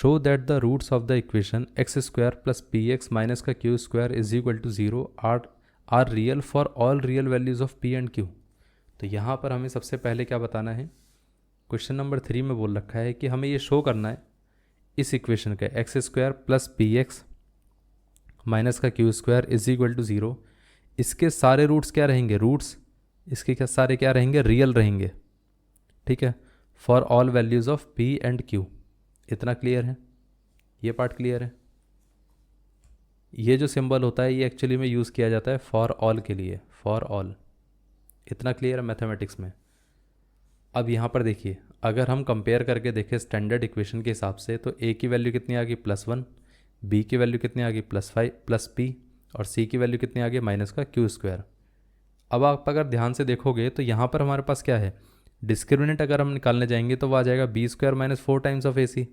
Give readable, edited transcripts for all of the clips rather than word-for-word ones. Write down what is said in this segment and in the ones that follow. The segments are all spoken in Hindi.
Show that the roots of the equation x square plus p x minus का q square is equal to zero are real for all real values of p and q. तो यहाँ पर हमें सबसे पहले क्या बताना है, क्वेश्चन नंबर 3 में बोल रखा है कि हमें ये शो करना है इस इक्वेशन का x square plus p x minus का q square is equal to zero, इसके सारे रूट्स क्या रहेंगे, रूट्स इसके क्या सारे क्या रहेंगे, रियल रहेंगे, ठीक है, for all values of p and Q. इतना क्लियर है, ये पार्ट क्लियर है। ये जो सिंबल होता है ये एक्चुअली में यूज़ किया जाता है फॉर ऑल के लिए, फॉर ऑल। इतना क्लियर है मैथमेटिक्स में। अब यहाँ पर देखिए, अगर हम कंपेयर करके देखें स्टैंडर्ड इक्वेशन के हिसाब से, तो ए की वैल्यू कितनी आ गई +1, बी की वैल्यू कितनी आ गई +5 प्लस पी, और सी की वैल्यू कितनी आ गई माइनस का क्यू स्क्वायर। अब आप अगर ध्यान से देखोगे तो यहाँ पर हमारे पास क्या है, डिस्क्रिमिनेंट अगर हम निकालने जाएंगे तो वो आ जाएगा b square minus 4 times of a c.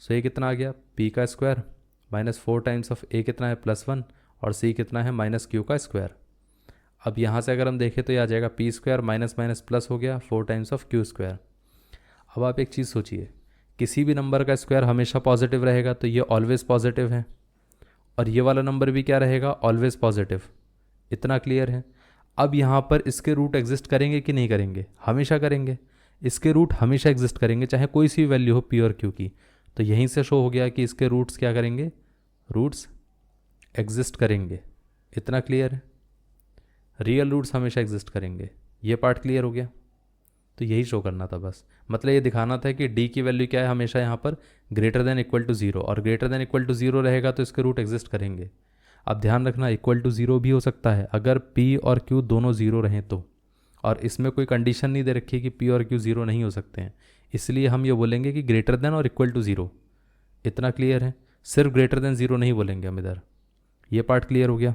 So ये कितना आ गया, पी का square minus 4 times of a कितना है +1, और सी कितना है माइनस क्यू का स्क्वायर। अब यहाँ से अगर हम देखें तो ये आ जाएगा P square minus minus plus हो गया 4 टाइम्स ऑफ क्यू स्क्वायर। अब आप एक चीज़ सोचिए, किसी भी नंबर का स्क्वायर हमेशा पॉजिटिव रहेगा, तो ये ऑलवेज पॉजिटिव है, और ये वाला नंबर भी क्या रहेगा, ऑलवेज पॉजिटिव। इतना क्लियर है। अब यहाँ पर इसके रूट एग्जिस्ट करेंगे कि नहीं करेंगे, हमेशा करेंगे। इसके रूट हमेशा एग्जिस्ट करेंगे चाहे कोई सी वैल्यू हो पी और क्यू की। तो यहीं से शो हो गया कि इसके रूट्स क्या करेंगे, रूट्स एग्जिस्ट करेंगे। इतना क्लियर है, रियल रूट्स हमेशा एग्जिस्ट करेंगे। ये पार्ट क्लियर हो गया। तो यही शो करना था बस, मतलब ये दिखाना था कि डी की वैल्यू क्या है, हमेशा यहाँ पर greater than equal to zero, और greater than equal to zero रहेगा तो इसके रूट एग्जिस्ट करेंगे। अब ध्यान रखना, इक्वल टू ज़ीरो भी हो सकता है अगर पी और क्यू दोनों ज़ीरो रहें तो, और इसमें कोई कंडीशन नहीं दे रखी है कि पी और क्यू ज़ीरो नहीं हो सकते हैं, इसलिए हम ये बोलेंगे कि ग्रेटर देन और इक्वल टू ज़ीरो। इतना क्लियर है, सिर्फ ग्रेटर देन ज़ीरो नहीं बोलेंगे हम इधर। ये पार्ट क्लियर हो गया।